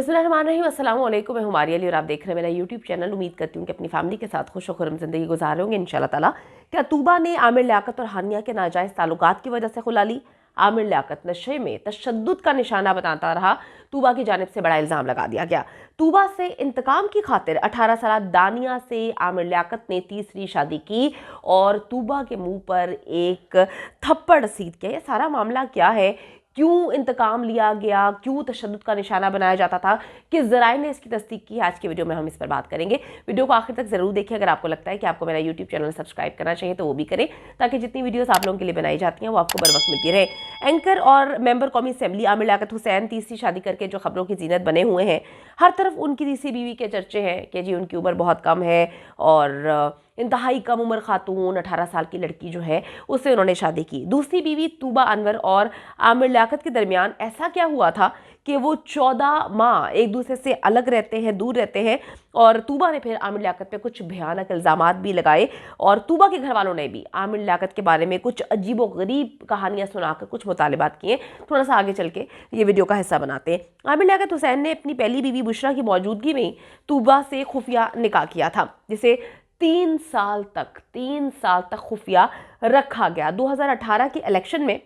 बिस्मिल्लाहिर्रहमानिर्रहीम, अस्सलाम वालेकुम। मैं हुमारी अली और आप देख रहे हैं मेरा यूट्यूब चैनल। उम्मीद करती हूँ कि अपनी फैमिली के साथ खुश खुर्रम ज़िंदगी गुजार रहे होंगे इंशाल्लाह ताला। क्या तूबा ने आमिर लियाकत और हानिया के नाजायज़ ताल्लुकात की वजह से खुला ली? आमिर लियाकत नशे में तशद्दुद का निशाना बताता रहा, तूबा की जानिब से बड़ा इल्ज़ाम लगा दिया गया। तूबा से इंतकाम की खातिर 18 साल दानिया से आमिर लियाकत ने तीसरी शादी की और तूबा के मुंह पर एक थप्पड़ रसीद किया। यह सारा मामला क्या है, क्यों इंतकाम लिया गया, क्यों तशद्दुद का निशाना बनाया जाता था, किस ज़राए ने इसकी तस्दीक की, आज की वीडियो में हम इस पर बात करेंगे। वीडियो को आखिर तक ज़रूर देखें। अगर आपको लगता है कि आपको मेरा यूट्यूब चैनल सब्सक्राइब करना चाहिए तो वो भी करें, ताकि जितनी वीडियोस आप लोगों के लिए बनाई जाती हैं वो आपको बर वक्त मिलती रहे। एंकर और मेंबर कौमी असेंबली आमिर लियाकत हुसैन तीसरी शादी करके जो खबरों की जीनत बने हुए हैं, हर तरफ उनकी तीसरी बीवी के चर्चे हैं कि जी उनकी उम्र बहुत कम है और इंतहाई कम उम्र खातून 18 साल की लड़की जो है उससे उन्होंने शादी की। दूसरी बीवी तूबा अनवर और आमिर लियाकत के दरमियान ऐसा क्या हुआ था कि वो 14 माह एक दूसरे से अलग रहते हैं, दूर रहते हैं, और तूबा ने फिर आमिर लियाकत पे कुछ भयानक इल्ज़ामात भी लगाए और तूबा के घर वालों ने भी आमिर लियाकत के बारे में कुछ अजीब व गरीब कहानियाँ सुनाकर कुछ मुतालिबात किए। थोड़ा सा आगे चल के ये वीडियो का हिस्सा बनाते हैं। आमिर लियाकत हुसैन ने अपनी पहली बीवी बुशरा की मौजूदगी में तूबा से खुफिया निकाह किया था, जिसे 3 साल तक खुफिया रखा गया। 2018 के इलेक्शन में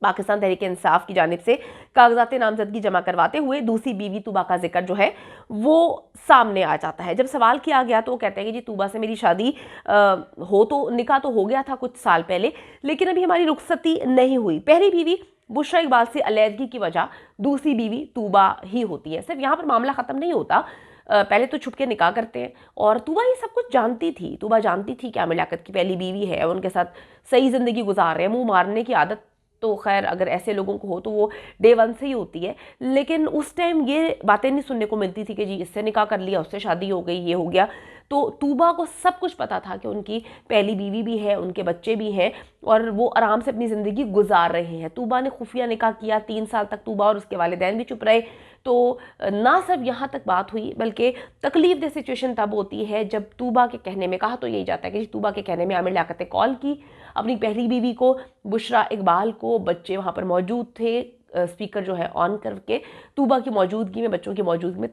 पाकिस्तान तहरीक इंसाफ की जानिब से कागजात नामजदगी जमा करवाते हुए दूसरी बीवी तूबा का जिक्र जो है वो सामने आ जाता है। जब सवाल किया गया तो वो कहते हैं कि जी तूबा से मेरी शादी निकाह तो हो गया था कुछ साल पहले, लेकिन अभी हमारी रुखसती नहीं हुई। पहली बीवी बुशरा इकबाल से अलैदगी की वजह दूसरी बीवी तूबा ही होती है। सिर्फ यहाँ पर मामला ख़त्म नहीं होता, पहले तो छुप के निकाह करते हैं और तूबा ये सब कुछ जानती थी। तूबा जानती थी कि आमिर लियाकत की पहली बीवी है, उनके साथ सही ज़िंदगी गुजार रहे हैं। मुंह मारने की आदत तो खैर अगर ऐसे लोगों को हो तो वो डे वन से ही होती है, लेकिन उस टाइम ये बातें नहीं सुनने को मिलती थी कि जी इससे निकाह कर लिया, उससे शादी हो गई, ये हो गया। तो तूबा को सब कुछ पता था कि उनकी पहली बीवी भी है, उनके बच्चे भी हैं और वो आराम से अपनी ज़िंदगी गुजार रहे हैं। तूबा ने खुफिया निकाह किया, 3 साल तक तूबा और उसके वालिदैन भी चुप रहे। तो ना सिर्फ यहाँ तक बात हुई, बल्कि तकलीफ दह सिचुएशन तब होती है जब तूबा के कहने में, कहा तो यही जाता है कि तूबा के कहने में आमिर लियाकत ने कॉल की अपनी पहली बीवी को, बुशरा इकबाल को, बच्चे वहाँ पर मौजूद थे, स्पीकर जो है ऑन करके तूबा की मौजूदगी में, बच्चों की मौजूदगी में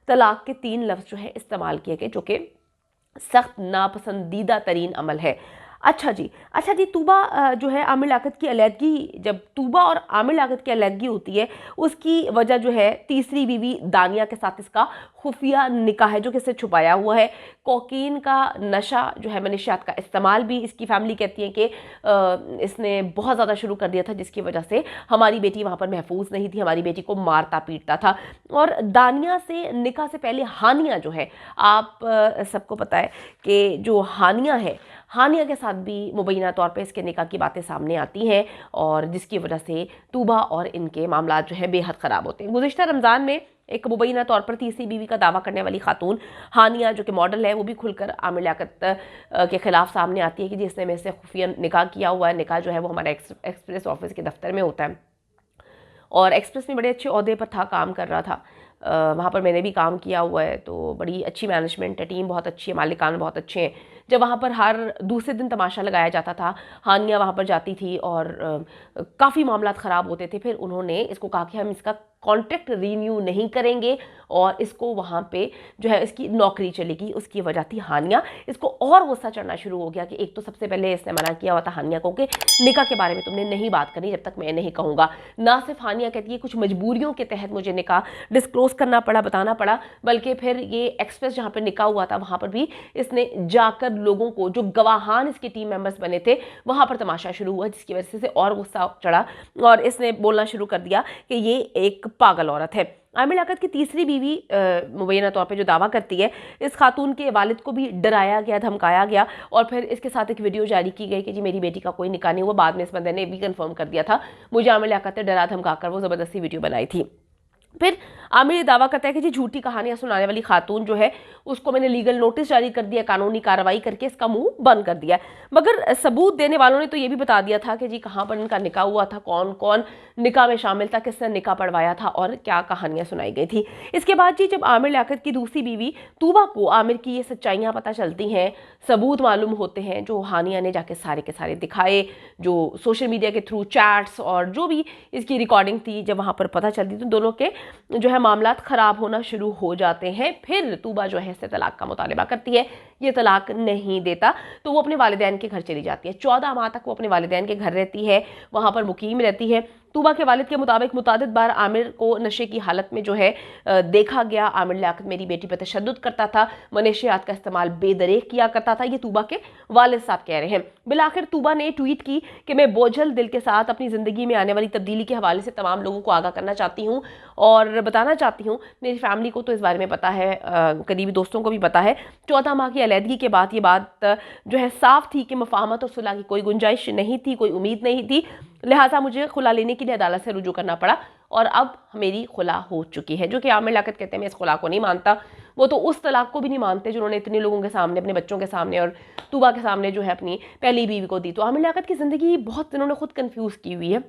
तलाक के 3 लफ्ज़ जो है इस्तेमाल किए गए, जो कि सख्त नापसंदीदा तरीन अमल है। अच्छा जी, तूबा जो है आमिर लियाकत की अलैदगी, जब तूबा और आमिर लियाकत की अलैदगी होती है उसकी वजह जो है तीसरी बीवी दानिया के साथ इसका खुफिया निकाह है, जो कि इसे छुपाया हुआ है। कोकीन का नशा जो है, मनशियात का इस्तेमाल भी इसकी फैमिली कहती है कि इसने बहुत ज़्यादा शुरू कर दिया था, जिसकी वजह से हमारी बेटी वहाँ पर महफूज नहीं थी, हमारी बेटी को मारता पीटता था। और दानिया से निकाह से पहले हानिया जो है, आप सबको पता है कि जो हानिया के साथ भी मुबैना तौर पे इसके निकाह की बातें सामने आती हैं और जिसकी वजह से तूबा और इनके मामला जो है बेहद ख़राब होते हैं। गुज़िश्ता रमज़ान में एक मुबैना तौर पर तीसरी बीवी का दावा करने वाली खातून हानिया, जो कि मॉडल है, वो भी खुलकर आमिर लियाकत के खिलाफ सामने आती है कि जिसने मेरे से खुफिया निकाह किया हुआ है। निकाह जो है वो हमारे एक्सप्रेस ऑफिस के दफ्तर में होता है और एक्सप्रेस में बड़े अच्छे ओहदे पर था, काम कर रहा था। वहाँ पर मैंने भी काम किया हुआ है, तो बड़ी अच्छी मैनेजमेंट है, टीम बहुत अच्छी है, मालिकान बहुत अच्छे हैं। जब वहाँ पर हर दूसरे दिन तमाशा लगाया जाता था, हानिया वहाँ पर जाती थी और काफ़ी मामला ख़राब होते थे। फिर उन्होंने इसको कहा कि हम इसका कॉन्ट्रैक्ट रीन्यू नहीं करेंगे और इसको वहाँ पे जो है इसकी नौकरी चलेगी। उसकी वजह थी हानिया। इसको और गुस्सा चढ़ना शुरू हो गया कि एक तो सबसे पहले इसने मना किया हुआ था हानिया को कि निकाह के बारे में तुमने नहीं बात करनी जब तक मैं नहीं कहूँगा। ना सिर्फ हानिया कहती है कुछ मजबूरियों के तहत मुझे निकाह डिस्क्लोज करना पड़ा, बताना पड़ा, बल्कि फिर ये एक्सप्रेस जहाँ पर निकाह हुआ था वहाँ पर भी इसने जाकर लोगों को, जो गवाहान इसके टीम मेंबर्स बने थे, वहाँ पर तमाशा शुरू हुआ, जिसकी वजह से और गुस्सा चढ़ा और इसने बोलना शुरू कर दिया कि ये एक पागल औरत है। आमिर लियाकत की तीसरी बीवी मुबैना तौर पे जो दावा करती है, इस खातून के वालिद को भी डराया गया, धमकाया गया और फिर इसके साथ एक वीडियो जारी की गई कि जी मेरी बेटी का कोई निकाह नहीं हुआ। बाद में इस बंदे ने भी कंफर्म कर दिया था, मुझे आमिर लियाकत ने डरा धमकाकर वो ज़बरदस्ती वीडियो बनाई थी। फिर आमिर ये दावा करता है कि जी झूठी कहानियां सुनाने वाली खातून जो है उसको मैंने लीगल नोटिस जारी कर दिया, कानूनी कार्रवाई करके इसका मुंह बंद कर दिया। मगर सबूत देने वालों ने तो ये भी बता दिया था कि जी कहाँ पर इनका निकाह हुआ था, कौन कौन निकाह में शामिल था, किसने निकाह पढ़वाया था और क्या कहानियां सुनाई गई थी। इसके बाद जी जब आमिर लियाकत की दूसरी बीवी तूबा को आमिर की ये सच्चाइयाँ पता चलती हैं, सबूत मालूम होते हैं जो हानिया ने जाके सारे के सारे दिखाए, जो सोशल मीडिया के थ्रू चैट्स और जो भी इसकी रिकॉर्डिंग थी, जब वहाँ पर पता चलती तो दोनों के जो है मामलात ख़राब होना शुरू हो जाते हैं। फिर तूबा जो है इससे तलाक का मुतालबा करती है, ये तलाक नहीं देता तो वो अपने वालिदैन के घर चली जाती है। 14 माह तक वो अपने वालिदैन के घर रहती है, वहाँ पर मुकीम रहती है। तूबा के वालिद के मुताबिक मुतादिद बार आमिर को नशे की हालत में जो है देखा गया। आमिर लियाकत मेरी बेटी पर तशद्दुद करता था, मनशियात का इस्तेमाल बेदरेक किया करता था, ये तूबा के वालिद साहब कह रहे हैं। बिलाखिर तूबा ने ट्वीट की कि मैं बोझल दिल के साथ अपनी ज़िंदगी में आने वाली तब्दीली के हवाले से तमाम लोगों को आगाह करना चाहती हूँ और बताना चाहती हूँ, मेरी फैमिली को तो इस बारे में पता है, करीबी दोस्तों को भी पता है। 14 माह की अलहदगी के बाद ये बात जो है साफ थी कि मुफाहमत और सुलह की कोई गुंजाइश नहीं थी, कोई उम्मीद नहीं थी, लिहाजा मुझे खुला लेने के लिए अदालत से रुजू करना पड़ा और अब मेरी खुला हो चुकी है। जो कि आमिर लियाकत कहते हैं मैं इस खुला को नहीं मानता, वो तो उस तलाक को भी नहीं मानते जिन्होंने इतने लोगों के सामने, अपने बच्चों के सामने और तूबा के सामने जो है अपनी पहली बीवी को दी। तो आमिर लियाकत की ज़िंदगी बहुत इन्होंने खुद कन्फ्यूज़ की हुई है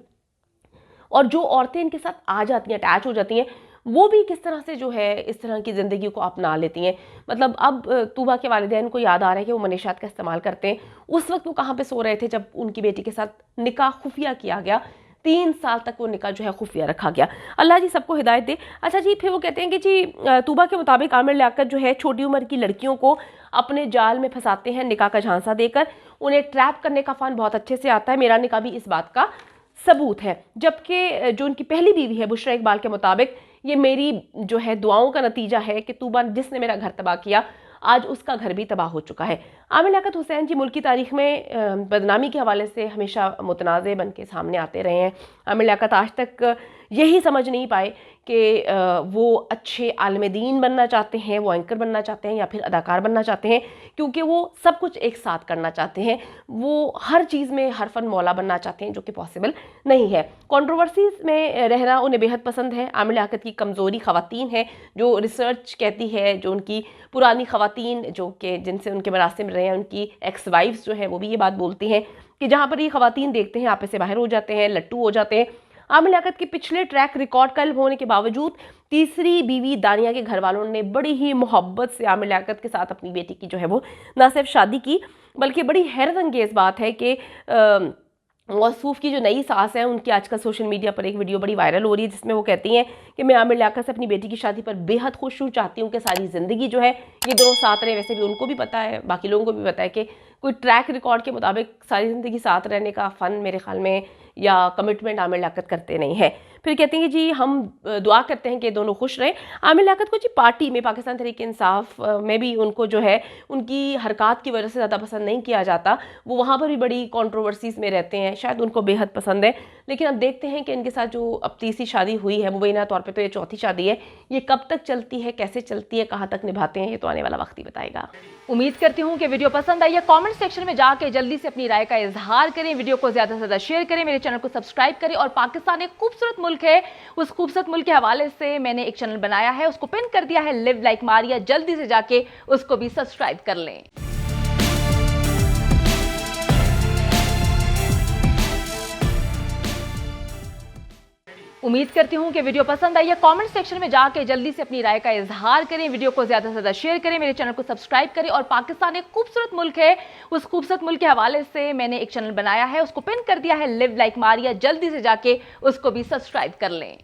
और जो औरतें इनके साथ आ जाती हैं, अटैच हो जाती हैं, वो भी किस तरह से जो है इस तरह की ज़िंदगी को अपना लेती हैं। मतलब अब तूबा के वालिदैन को याद आ रहा है कि वो मनशियात का इस्तेमाल करते हैं। उस वक्त वो कहाँ पे सो रहे थे जब उनकी बेटी के साथ निकाह खुफिया किया गया। 3 साल तक वो निकाह जो है खुफिया रखा गया। अल्लाह जी सबको हिदायत दे। अच्छा जी, फिर वो कहते हैं कि जी तूबा के मुताबिक आमिर लियाकत जो है छोटी उम्र की लड़कियों को अपने जाल में फंसाते हैं निकाह का झांसा देकर। उन्हें ट्रैप करने का फ़न बहुत अच्छे से आता है। मेरा निकाह भी इस बात का सबूत है। जबकि जो उनकी पहली बीवी है बुशरा इकबाल के मुताबिक ये मेरी जो है दुआओं का नतीजा है कि तूबा जिसने मेरा घर तबाह किया आज उसका घर भी तबाह हो चुका है। आमिर लियाकत हुसैन जी मुल्क की तारीख में बदनामी के हवाले से हमेशा मुतनाज़े बन के सामने आते रहे हैं। आमिर लियाकत आज तक यही समझ नहीं पाए कि वो अच्छे आलिम दीन बनना चाहते हैं, वो एंकर बनना चाहते हैं या फिर अदाकार बनना चाहते हैं, क्योंकि वो सब कुछ एक साथ करना चाहते हैं। वो हर चीज़ में हर फन मौला बनना चाहते हैं, जो कि पॉसिबल नहीं है। कंट्रोवर्सीज में रहना उन्हें बेहद पसंद है। आमिर लियाकत की कमज़ोरी ख़वातीन है, जो रिसर्च कहती है, जो उनकी पुरानी ख़वातीन जो कि जिनसे उनके मरासिम रहे हैं, उनकी एक्स वाइफ्स जो है वो भी ये बात बोलती हैं कि जहाँ पर ये ख़वातीन देखते हैं आपे से बाहर हो जाते हैं, लट्टू हो जाते हैं। आमिर लियाकत के पिछले ट्रैक रिकॉर्ड का इल्म होने के बावजूद तीसरी बीवी दानिया के घर वालों ने बड़ी ही मोहब्बत से आमिर लियाकत के साथ अपनी बेटी की जो है वो न सिर्फ शादी की, बल्कि बड़ी हैरत अंगेज़ बात है कि मौसूफ की जो नई सास है उनकी आजकल सोशल मीडिया पर एक वीडियो बड़ी वायरल हो रही है जिसमें वो कहती हैं कि मैं आमिर लियाकत से अपनी बेटी की शादी पर बेहद खुश हूँ, चाहती हूँ कि सारी ज़िंदगी जो है ये दोनों साथ रहे। वैसे भी उनको भी पता है, बाकी लोगों को भी पता है कि कोई ट्रैक रिकॉर्ड के मुताबिक सारी ज़िंदगी साथ रहने का फ़न मेरे ख्याल में या कमिटमेंट आमिर लियाकत करते नहीं है। फिर कहते हैं कि जी हम दुआ करते हैं कि दोनों खुश रहें। आमिर लियाकत को जी पार्टी में पाकिस्तान तहरीक इंसाफ में भी उनको जो है उनकी हरकत की वजह से ज़्यादा पसंद नहीं किया जाता। वो वहाँ पर भी बड़ी कंट्रोवर्सीज़ में रहते हैं, शायद उनको बेहद पसंद है। लेकिन अब देखते हैं कि इनके साथ जो अब तीसरी शादी हुई है, मुबैना तौर पर तो ये चौथी शादी है, ये कब तक चलती है, कैसे चलती है, कहाँ तक निभाते हैं, ये तो आने वाला वक्त ही बताएगा। उम्मीद करती हूँ कि वीडियो पसंद आई है। कमेंट सेक्शन में जाके जल्दी से अपनी राय का इजहार करें, वीडियो को ज़्यादा से ज़्यादा शेयर करें, मेरे चैनल को सब्सक्राइब करें। और पाकिस्तान एक खूबसूरत मुल्क है, उस खूबसूरत मुल्क के हवाले से मैंने एक चैनल बनाया है, उसको पिन कर दिया है, लिव लाइक मारिया। जल्दी से जाके उसको भी सब्सक्राइब कर लें। उम्मीद करती हूँ कि वीडियो पसंद आई है। कमेंट सेक्शन में जाके जल्दी से अपनी राय का इजहार करें, वीडियो को ज़्यादा से ज़्यादा शेयर करें, मेरे चैनल को सब्सक्राइब करें। और पाकिस्तान एक खूबसूरत मुल्क है, उस खूबसूरत मुल्क के हवाले से मैंने एक चैनल बनाया है, उसको पिन कर दिया है, लिव लाइक मारिया। जल्दी से जाके उसको भी सब्सक्राइब कर लें।